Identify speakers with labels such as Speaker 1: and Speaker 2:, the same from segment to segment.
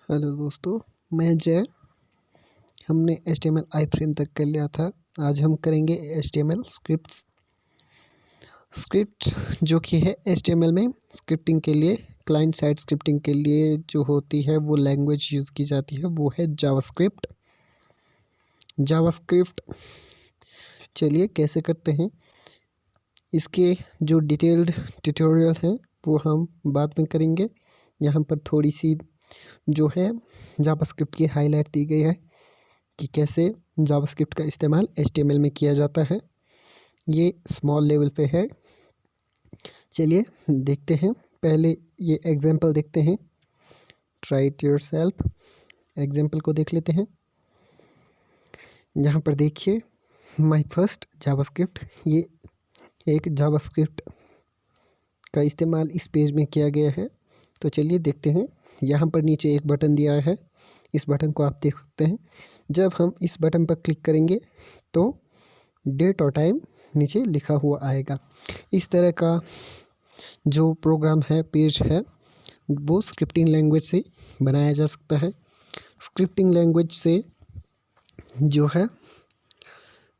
Speaker 1: Hello दोस्तों, मैं जय। हमने HTML आई-फ्रेम तक कर लिया था। आज हम करेंगे HTML स्क्रिप्ट जो कि है HTML में स्क्रिप्टिंग के लिए, क्लाइंट साइड स्क्रिप्टिंग के लिए जो होती है वो लैंग्वेज यूज़ की जाती है, वो है जावास्क्रिप्ट। चलिए कैसे करते हैं, इसके जो डिटेल्ड ट्यूटोरियल हैं वो हम बाद में करेंगे। यहाँ पर थोड़ी सी जो है जावास्क्रिप्ट की हाईलाइट दी गई है कि कैसे जावास्क्रिप्ट का इस्तेमाल HTML में किया जाता है। ये स्मॉल लेवल पे है। चलिए देखते हैं। पहले ये एग्जांपल देखते हैं। ट्राई इट योरसेल्फ एग्जांपल को देख लेते हैं। यहाँ पर देखिए माय फर्स्ट जावास्क्रिप्ट, ये एक जावास्क्रिप्ट का इस्तेमाल इस पेज में किया गया है। तो चलिए देखते हैं। यहाँ पर नीचे एक बटन दिया है, इस बटन को आप देख सकते हैं। जब हम इस बटन पर क्लिक करेंगे तो डेट और टाइम नीचे लिखा हुआ आएगा। इस तरह का जो प्रोग्राम है, पेज है, वो स्क्रिप्टिंग लैंग्वेज से बनाया जा सकता है। स्क्रिप्टिंग लैंग्वेज से जो है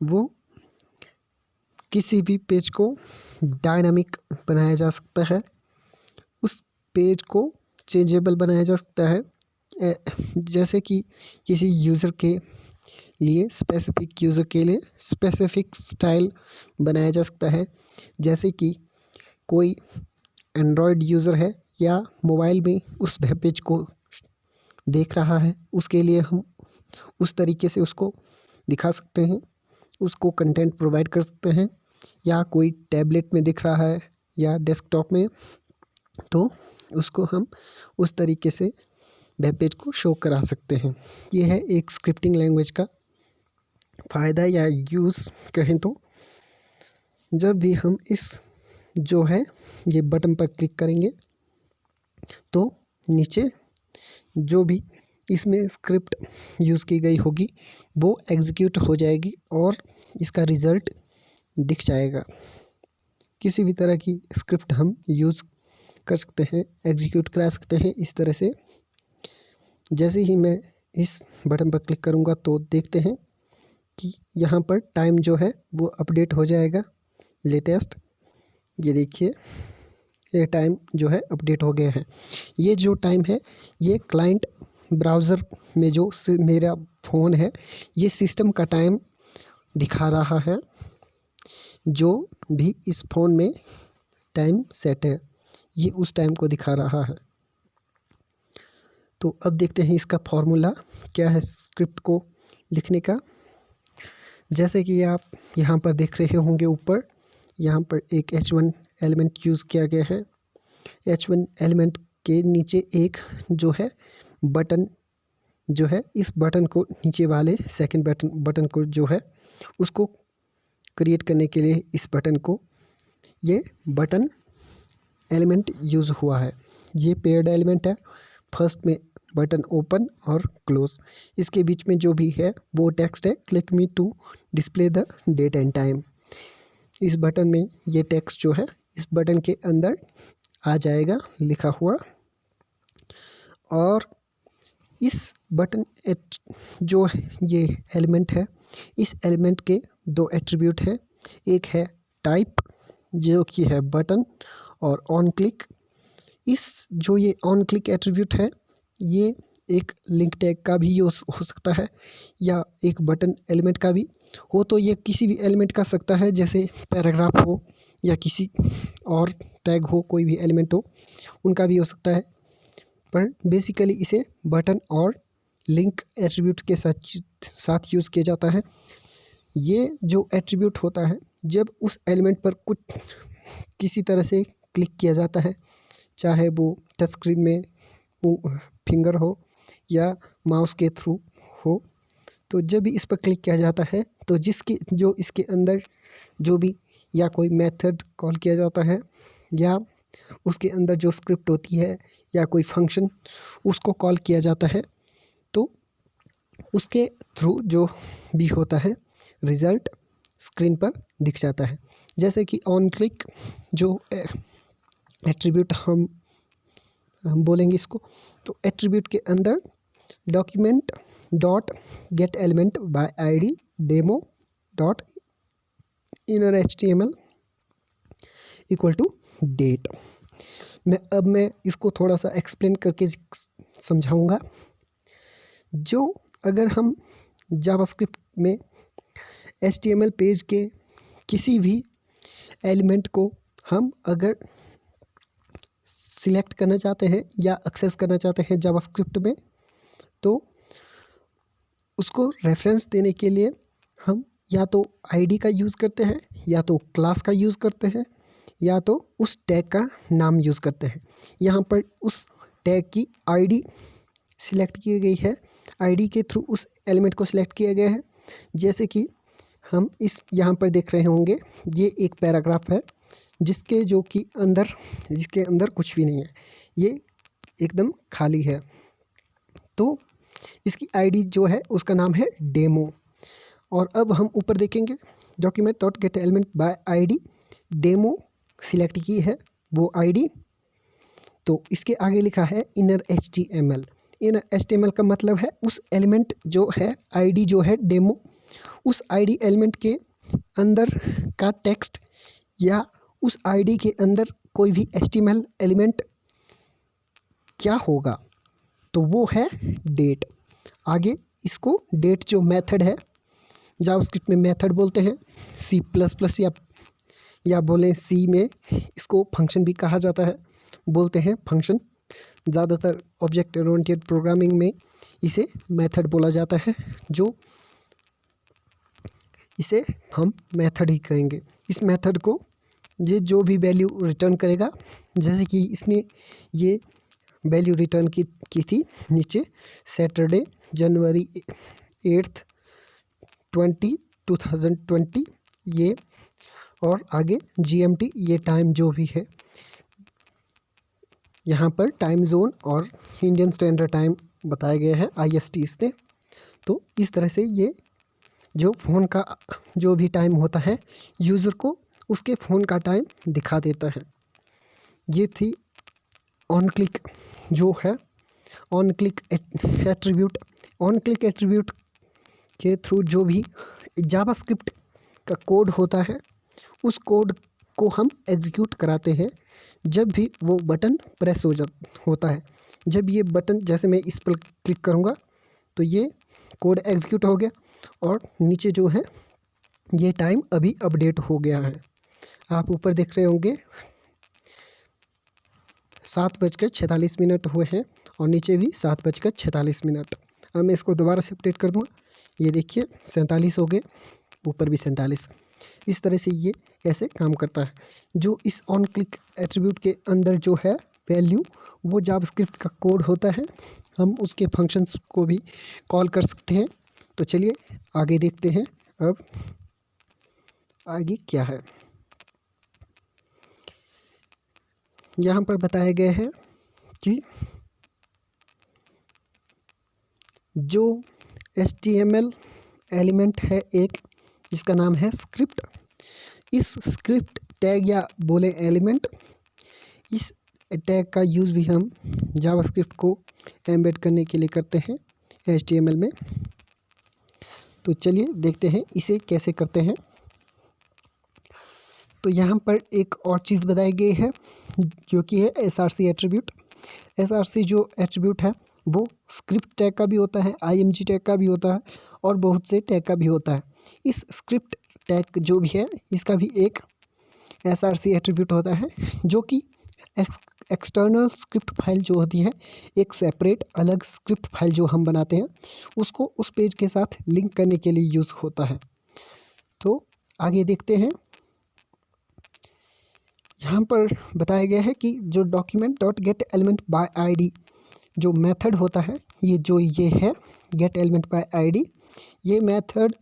Speaker 1: वो किसी भी पेज को डायनामिक बनाया जा सकता है, उस पेज को चेंजेबल बनाया जा सकता है। जैसे कि किसी यूज़र के लिए, स्पेसिफिक यूज़र के लिए स्पेसिफिक स्टाइल बनाया जा सकता है। जैसे कि कोई एंड्रॉयड यूज़र है या मोबाइल में उस वेब पेज को देख रहा है, उसके लिए हम उस तरीके से उसको दिखा सकते हैं, उसको कंटेंट प्रोवाइड कर सकते हैं। या कोई टैबलेट में दिख रहा है या डेस्कटॉप में, तो उसको हम उस तरीके से वेब पेज को शो करा सकते हैं। ये है एक स्क्रिप्टिंग लैंग्वेज का फ़ायदा या यूज़ कहें तो। जब भी हम इस जो है ये बटन पर क्लिक करेंगे तो नीचे जो भी इसमें स्क्रिप्ट यूज़ की गई होगी वो एग्जीक्यूट हो जाएगी और इसका रिज़ल्ट दिख जाएगा। किसी भी तरह की स्क्रिप्ट हम यूज़ कर सकते हैं, एग्जीक्यूट करा सकते हैं इस तरह से। जैसे ही मैं इस बटन पर क्लिक करूँगा तो देखते हैं कि यहाँ पर टाइम जो है वो अपडेट हो जाएगा, लेटेस्ट। ये देखिए, ये टाइम जो है अपडेट हो गया है। ये जो टाइम है ये क्लाइंट ब्राउज़र में जो मेरा फ़ोन है, ये सिस्टम का टाइम दिखा रहा है। जो भी इस फ़ोन में टाइम सेट है, ये उस टाइम को दिखा रहा है। तो अब देखते हैं इसका फॉर्मूला क्या है स्क्रिप्ट को लिखने का। जैसे कि आप यहाँ पर देख रहे होंगे, ऊपर यहाँ पर एक H1 एलिमेंट यूज़ किया गया है। H1 एलिमेंट के नीचे एक जो है बटन जो है, इस बटन को नीचे वाले सेकंड बटन को जो है उसको क्रिएट करने के लिए इस बटन को, ये बटन एलिमेंट यूज़ हुआ है। ये पेयर्ड एलिमेंट है। फर्स्ट में बटन ओपन और क्लोज, इसके बीच में जो भी है वो टेक्स्ट है, click me to display the date and time. इस बटन में ये टेक्स्ट जो है इस बटन के अंदर आ जाएगा लिखा हुआ। और इस बटन जो ये एलिमेंट है, इस एलिमेंट के दो एट्रीब्यूट है। एक है टाइप जो कि है बटन, और ऑन क्लिक। इस जो ये ऑन क्लिक एट्रीब्यूट है, ये एक लिंक टैग का भी यूज़ हो सकता है या एक बटन एलिमेंट का भी हो। तो ये किसी भी एलिमेंट का सकता है, जैसे पैराग्राफ हो या किसी और टैग हो, कोई भी एलिमेंट हो उनका भी हो सकता है। पर बेसिकली इसे बटन और लिंक एट्रीब्यूट के साथ यूज़ किया जाता है। ये जो एट्रीब्यूट होता है, जब उस एलिमेंट पर कुछ किसी तरह से क्लिक किया जाता है, चाहे वो टच स्क्रीन में फिंगर हो या माउस के थ्रू हो, तो जब भी इस पर क्लिक किया जाता है तो जो इसके अंदर जो भी या कोई मेथड कॉल किया जाता है या उसके अंदर जो स्क्रिप्ट होती है या कोई फंक्शन उसको कॉल किया जाता है, तो उसके थ्रू जो भी होता है रिज़ल्ट स्क्रीन पर दिख जाता है। जैसे कि ऑन क्लिक जो एट्रीब्यूट हम बोलेंगे इसको, तो एट्रीब्यूट के अंदर document dot get element by ID demo dot inner HTML equal to date. मैं इसको थोड़ा सा एक्सप्लेन करके समझाऊंगा। जो अगर हम जावास्क्रिप्ट में HTML पेज के किसी भी एलिमेंट को हम अगर सिलेक्ट करना चाहते हैं या एक्सेस करना चाहते हैं जावास्क्रिप्ट में, तो उसको रेफरेंस देने के लिए हम या तो आईडी का यूज़ करते हैं, या तो क्लास का यूज़ करते हैं, या तो उस टैग का नाम यूज़ करते हैं। यहाँ पर उस टैग की आईडी सिलेक्ट की गई है, आईडी के थ्रू उस एलिमेंट को सिलेक्ट किया गया है। जैसे कि हम इस यहाँ पर देख रहे होंगे, ये एक पैराग्राफ है जिसके अंदर कुछ भी नहीं है, ये एकदम खाली है। तो इसकी आईडी जो है उसका नाम है डेमो। और अब हम ऊपर देखेंगे, document dot get element by ID demo select की है वो आईडी। तो इसके आगे लिखा है इनर HTML। इनर HTML का मतलब है उस एलिमेंट जो है आईडी जो है डेमो, उस आईडी एलिमेंट के अंदर का टेक्स्ट या उस आईडी के अंदर कोई भी HTML एलिमेंट क्या होगा, तो वो है डेट। आगे इसको डेट जो मेथड है, जावास्क्रिप्ट में मेथड बोलते हैं, C++ या बोलें C में इसको फंक्शन भी कहा जाता है, बोलते हैं फंक्शन। ज़्यादातर ऑब्जेक्ट ओरिएंटेड प्रोग्रामिंग में इसे मेथड बोला जाता है, जो इसे हम मेथड ही कहेंगे। इस मेथड को ये जो भी वैल्यू रिटर्न करेगा, जैसे कि इसने ये वैल्यू रिटर्न की थी नीचे सैटरडे जनवरी 8, 2020 ये, और आगे GMT ये टाइम जो भी है, यहाँ पर टाइम जोन और इंडियन स्टैंडर्ड टाइम बताया गया है IST इसने। तो इस तरह से ये जो फ़ोन का जो भी टाइम होता है यूज़र को उसके फ़ोन का टाइम दिखा देता है। ये थी ऑन क्लिक जो है on click attribute. On click attribute के थ्रू जो भी जावास्क्रिप्ट का कोड होता है, उस कोड को हम एग्जीक्यूट कराते हैं जब भी वो बटन प्रेस होता है। जब ये बटन, जैसे मैं इस पर क्लिक करूँगा तो ये कोड एग्जीक्यूट हो गया, और नीचे जो है ये टाइम अभी अपडेट हो गया है। आप ऊपर देख रहे होंगे 7:46 हुए हैं, और नीचे भी 7:46। अब मैं इसको दोबारा से अपडेट कर दूँगा, ये देखिए 47 हो गए, ऊपर भी 47। इस तरह से ये ऐसे काम करता है। जो इस ऑन क्लिक एट्रीब्यूट के अंदर जो है वैल्यू, वो जावास्क्रिप्ट का कोड होता है, हम उसके फंक्शंस को भी कॉल कर सकते हैं। तो चलिए आगे देखते हैं अब आगे क्या है। यहाँ पर बताया गया है कि जो HTML एलिमेंट है एक, जिसका नाम है स्क्रिप्ट। इस स्क्रिप्ट टैग या बोले एलिमेंट, इस टैग का यूज़ भी हम जावास्क्रिप्ट को एम्बेड करने के लिए करते हैं HTML में। तो चलिए देखते हैं इसे कैसे करते हैं। तो यहाँ पर एक और चीज़ बताई गई है जो कि है SRC एट्रीब्यूट। SRC जो एट्रीब्यूट है वो स्क्रिप्ट टैग का भी होता है, IMG टैग का भी होता है, और बहुत से टैग का भी होता है। इस स्क्रिप्ट टैग जो भी है इसका भी एक SRC एट्रीब्यूट होता है, जो कि एक्सटर्नल स्क्रिप्ट फाइल जो होती है, एक सेपरेट अलग स्क्रिप्ट फाइल जो हम बनाते हैं, उसको उस पेज के साथ लिंक करने के लिए यूज़ होता है। तो आगे देखते हैं। यहाँ पर बताया गया है कि जो document dot get element by ID जो मेथड होता है, ये है गेट एलिमेंट बाय आईडी, ये मेथड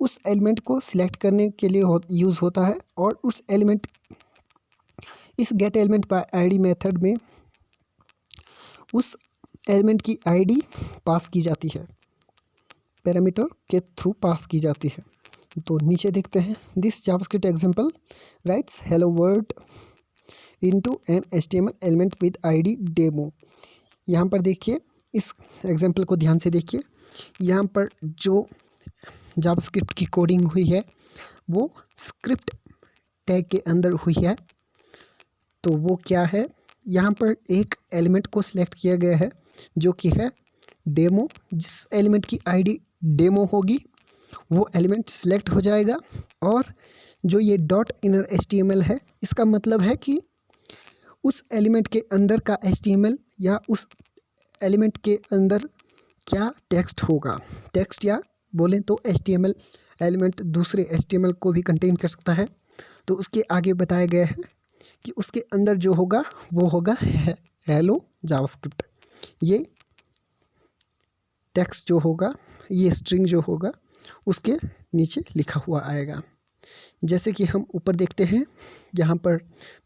Speaker 1: उस एलिमेंट को सिलेक्ट करने के लिए यूज़ होता है, और उस एलिमेंट इस gate element by ID method में उस एलिमेंट की आईडी पास की जाती है, पैरामीटर के थ्रू पास की जाती है। तो नीचे देखते हैं, this JavaScript example writes hello world into an HTML element with ID demo. यहाँ पर देखिए इस एग्जाम्पल को ध्यान से देखिए। यहाँ पर जो जावास्क्रिप्ट की कोडिंग हुई है वो स्क्रिप्ट टैग के अंदर हुई है। तो वो क्या है, यहाँ पर एक एलिमेंट को सिलेक्ट किया गया है जो कि है डेमो। जिस एलिमेंट की आईडी डेमो होगी वो एलिमेंट सिलेक्ट हो जाएगा। और जो ये डॉट इनर HTML है, इसका मतलब है कि उस एलिमेंट के अंदर का HTML या उस एलिमेंट के अंदर क्या टेक्स्ट होगा। टेक्स्ट या बोलें तो HTML एलिमेंट दूसरे HTML को भी कंटेन कर सकता है। तो उसके आगे बताया गया है कि उसके अंदर जो होगा वो होगा हेलो जावास्क्रिप्ट। ये टेक्स्ट जो होगा, ये स्ट्रिंग जो होगा उसके नीचे लिखा हुआ आएगा। जैसे कि हम ऊपर देखते हैं, यहाँ पर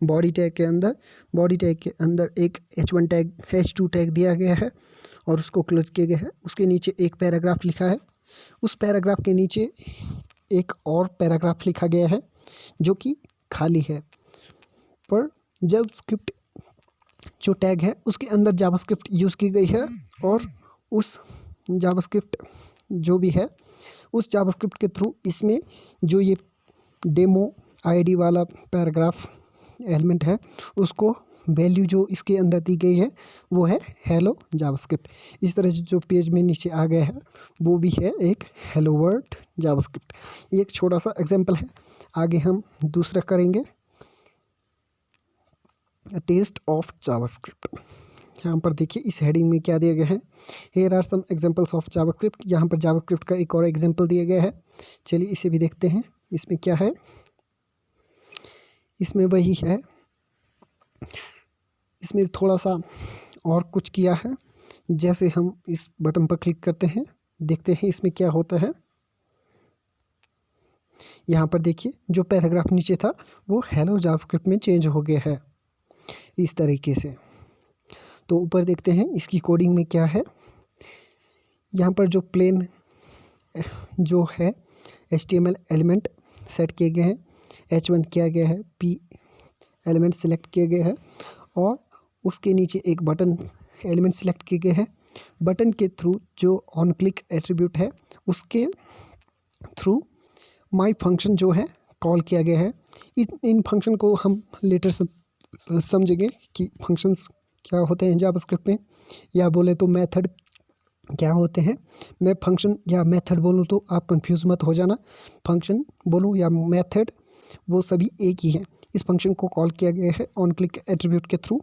Speaker 1: बॉडी टैग के अंदर एक H1 टैग H2 टैग दिया गया है और उसको क्लोज किया गया है। उसके नीचे एक पैराग्राफ लिखा है, उस पैराग्राफ के नीचे एक और पैराग्राफ लिखा गया है जो कि खाली है। पर जावास्क्रिप्ट जो टैग है उसके अंदर जावास्क्रिप्ट यूज़ की गई है और उस जावास्क्रिप्ट जो भी है उस जावास्क्रिप्ट के थ्रू इसमें जो ये डेमो आईडी वाला पैराग्राफ एलिमेंट है उसको वैल्यू जो इसके अंदर दी गई है वो है हेलो जावास्क्रिप्ट। इस तरह से जो पेज में नीचे आ गया है वो भी है एक हेलो वर्ल्ड जावास्क्रिप्ट। ये एक छोटा सा एग्जांपल है। आगे हम दूसरा करेंगे, टेस्ट ऑफ जावास्क्रिप्ट। यहाँ पर देखिए इस हेडिंग में क्या दिया गया है, here are some examples of JavaScript. यहाँ पर जावास्क्रिप्ट का एक और एग्जांपल दिया गया है। चलिए इसे भी देखते हैं। इसमें क्या है, इसमें वही है, इसमें थोड़ा सा और कुछ किया है। जैसे हम इस बटन पर क्लिक करते हैं, देखते हैं इसमें क्या होता है। यहाँ पर देखिए जो पैराग्राफ नीचे था वो हेलो जावास्क्रिप्ट में चेंज हो गया है इस तरीके से। तो ऊपर देखते हैं इसकी कोडिंग में क्या है। यहाँ पर जो प्लेन जो है HTML एलिमेंट सेट किए गए हैं, H1 किया गया है, P एलिमेंट सेलेक्ट किए गए हैं और उसके नीचे एक बटन एलिमेंट सेलेक्ट किए गए हैं। बटन के थ्रू जो ऑन क्लिक एट्रीब्यूट है उसके थ्रू माई फंक्शन जो है कॉल किया गया है। इन फंक्शन को हम लेटर समझेंगे कि फंक्शंस क्या होते हैं जावास्क्रिप्ट में, या बोले तो मेथड क्या होते हैं। मैं फंक्शन या मेथड बोलूँ तो आप कंफ्यूज मत हो जाना। फंक्शन बोलूँ या मेथड वो सभी एक ही है। इस फंक्शन को कॉल किया गया है ऑन क्लिक एट्रीब्यूट के थ्रू।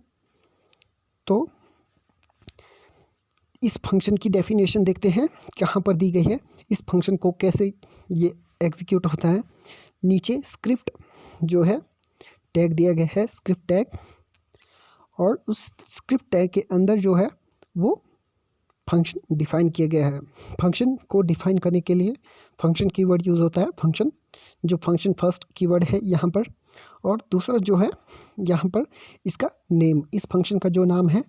Speaker 1: तो इस फंक्शन की डेफिनेशन देखते हैं कहाँ पर दी गई है, इस फंक्शन को कैसे ये एग्जीक्यूट होता है। नीचे स्क्रिप्ट जो है टैग दिया गया है, स्क्रिप्ट टैग, और उस स्क्रिप्ट टैग के अंदर जो है वो फंक्शन डिफाइन किया गया है। फंक्शन को डिफाइन करने के लिए फंक्शन कीवर्ड यूज़ होता है। फंक्शन जो फंक्शन फर्स्ट कीवर्ड है यहाँ पर, और दूसरा जो है यहाँ पर इसका नेम, इस फंक्शन का जो नाम है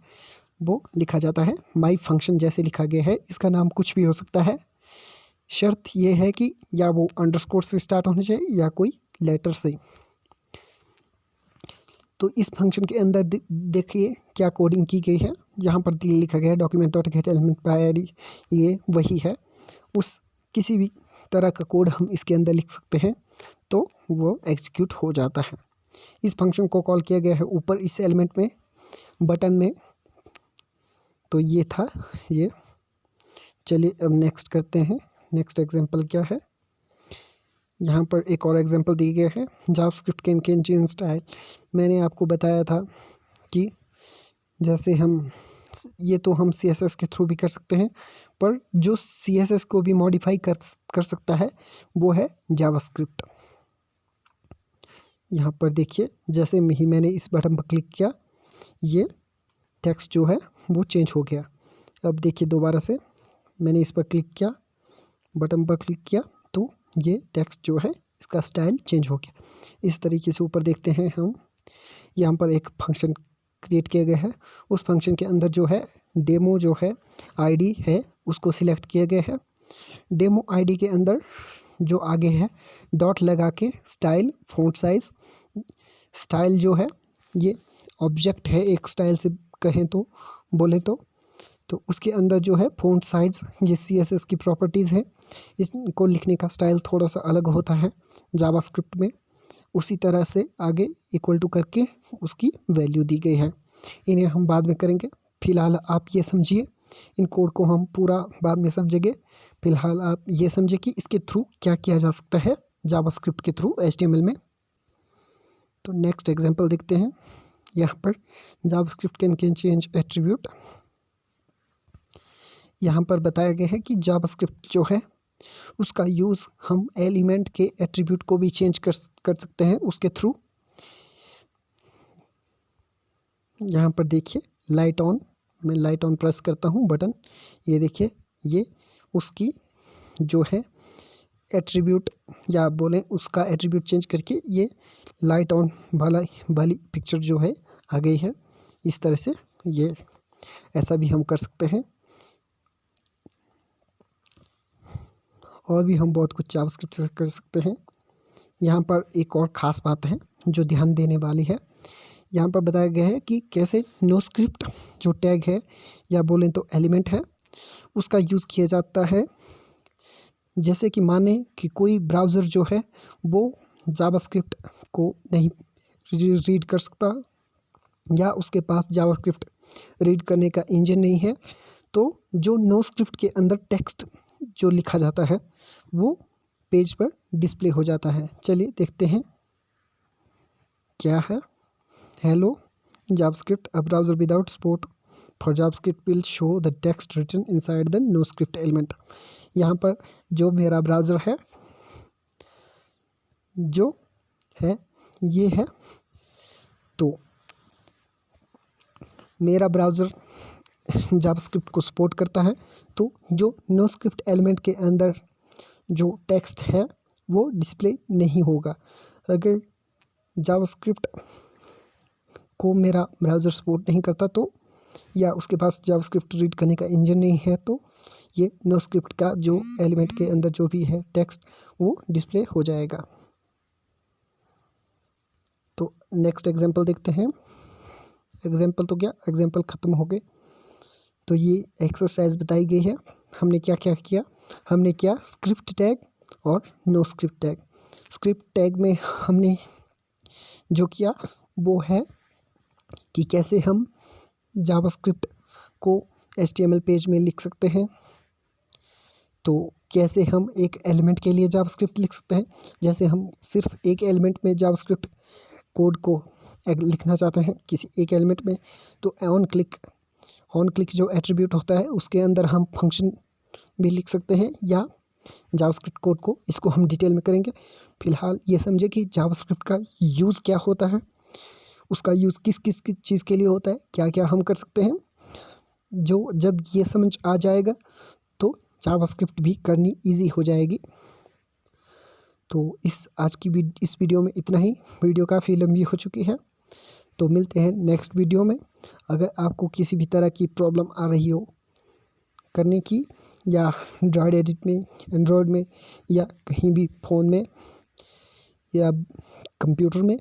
Speaker 1: वो लिखा जाता है। माई फंक्शन जैसे लिखा गया है, इसका नाम कुछ भी हो सकता है। शर्त ये है कि या वो अंडरस्कोर से स्टार्ट होना चाहिए या कोई लेटर से। तो इस फंक्शन के अंदर देखिए क्या कोडिंग की गई है। यहाँ पर लिखा गया है document dot get element by ID, ये वही है। उस किसी भी तरह का कोड हम इसके अंदर लिख सकते हैं तो वो एग्जीक्यूट हो जाता है। इस फंक्शन को कॉल किया गया है ऊपर इस एलिमेंट में, बटन में। तो ये था ये। चलिए अब नेक्स्ट करते हैं। नेक्स्ट एग्जांपल क्या है, यहाँ पर एक और एग्जांपल दी गया है, जावास्क्रिप्ट कैन चेंज स्टाइल। मैंने आपको बताया था कि जैसे हम ये तो हम CSS के थ्रू भी कर सकते हैं, पर जो CSS को भी मॉडिफाई कर सकता है वो है जावास्क्रिप्ट। यहाँ पर देखिए जैसे ही मैंने इस बटन पर क्लिक किया, ये टेक्स्ट जो है वो चेंज हो गया। अब देखिए दोबारा से मैंने इस पर क्लिक किया, बटन पर क्लिक किया, तो ये टेक्स्ट जो है इसका स्टाइल चेंज हो गया। इस तरीके से ऊपर देखते हैं हम, यहाँ पर एक फंक्शन क्रिएट किया गया है। उस फंक्शन के अंदर जो है डेमो जो है आईडी है उसको सिलेक्ट किया गया है। डेमो आईडी के अंदर जो आगे है डॉट लगा के स्टाइल, फ़ॉन्ट साइज, स्टाइल जो है ये ऑब्जेक्ट है एक स्टाइल से कहें तो, बोले तो तो उसके अंदर जो है फ़ॉन्ट साइज़, ये CSS की प्रॉपर्टीज़ है। इसको लिखने का स्टाइल थोड़ा सा अलग होता है जावास्क्रिप्ट में। उसी तरह से आगे इक्वल टू करके उसकी वैल्यू दी गई है। इन्हें हम बाद में करेंगे। फ़िलहाल आप ये समझिए, इन कोड को हम पूरा बाद में समझेंगे। फ़िलहाल आप ये समझिए कि इसके थ्रू क्या किया जा सकता है जावास्क्रिप्ट के थ्रू HTML में। तो नेक्स्ट एग्जांपल देखते हैं। यहाँ पर जावास्क्रिप्ट कैन चेंज एट्रीब्यूट। यहाँ पर बताया गया है कि जावास्क्रिप्ट जो है उसका यूज़ हम एलिमेंट के एट्रीब्यूट को भी चेंज कर सकते हैं उसके थ्रू। यहाँ पर देखिए लाइट ऑन, मैं लाइट ऑन प्रेस करता हूँ बटन, ये देखिए ये उसकी जो है एट्रीब्यूट या बोलें उसका एट्रीब्यूट चेंज करके ये लाइट ऑन वाली पिक्चर जो है आ गई है। इस तरह से ये ऐसा भी हम कर सकते हैं। और भी हम बहुत कुछ जावास्क्रिप्ट से कर सकते हैं। यहाँ पर एक और ख़ास बात है जो ध्यान देने वाली है। यहाँ पर बताया गया है कि कैसे नोस्क्रिप्ट जो टैग है या बोलें तो एलिमेंट है उसका यूज़ किया जाता है। जैसे कि माने कि कोई ब्राउज़र जो है वो जावास्क्रिप्ट को नहीं रीड कर सकता या उसके पास जावास्क्रिप्ट रीड करने का इंजन नहीं है, तो जो नोस्क्रिप्ट के अंदर टेक्स्ट जो लिखा जाता है वो पेज पर डिस्प्ले हो जाता है। चलिए देखते हैं क्या है। Hello JavaScript, a browser without support for JavaScript will show the text written inside the noscript element. यहाँ पर जो मेरा ब्राउज़र है जो है ये है, तो मेरा ब्राउज़र जावास्क्रिप्ट को सपोर्ट करता है, तो जो नोस्क्रिप्ट एलिमेंट के अंदर जो टेक्स्ट है वो डिस्प्ले नहीं होगा। अगर जावास्क्रिप्ट को मेरा ब्राउज़र सपोर्ट नहीं करता तो या उसके पास जावास्क्रिप्ट रीड करने का इंजन नहीं है तो ये नोस्क्रिप्ट का जो एलिमेंट के अंदर जो भी है टेक्स्ट वो डिस्प्ले हो जाएगा। तो नेक्स्ट एग्जांपल देखते हैं। एग्जांपल तो क्या, एग्जांपल ख़त्म हो गए। तो ये एक्सरसाइज बताई गई है। हमने क्या क्या किया, हमने किया स्क्रिप्ट टैग और no script tag. Script tag में हमने जो किया वो है कि कैसे हम जावास्क्रिप्ट को HTML पेज में लिख सकते हैं। तो कैसे हम एक एलिमेंट के लिए जावास्क्रिप्ट लिख सकते हैं। जैसे हम सिर्फ एक एलिमेंट में जावास्क्रिप्ट कोड को लिखना चाहते हैं किसी एक एलिमेंट में, तो ऑन क्लिक जो एट्रीब्यूट होता है उसके अंदर हम फंक्शन भी लिख सकते हैं या जावास्क्रिप्ट कोड को, इसको हम डिटेल में करेंगे। फ़िलहाल ये समझे कि जावास्क्रिप्ट का यूज़ क्या होता है, उसका यूज़ किस किस चीज़ के लिए होता है, क्या क्या हम कर सकते हैं। जब ये समझ आ जाएगा तो जावास्क्रिप्ट भी करनी इजी हो जाएगी। तो आज की इस वीडियो में इतना ही। वीडियो काफ़ी लंबी हो चुकी है, तो मिलते हैं नेक्स्ट वीडियो में। अगर आपको किसी भी तरह की प्रॉब्लम आ रही हो करने की, या एंड्रॉयड में या कहीं भी फ़ोन में या कंप्यूटर में,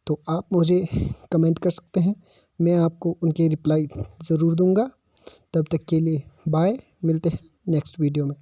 Speaker 1: तो आप मुझे कमेंट कर सकते हैं। मैं आपको उनके रिप्लाई ज़रूर दूंगा। तब तक के लिए बाय, मिलते हैं नेक्स्ट वीडियो में।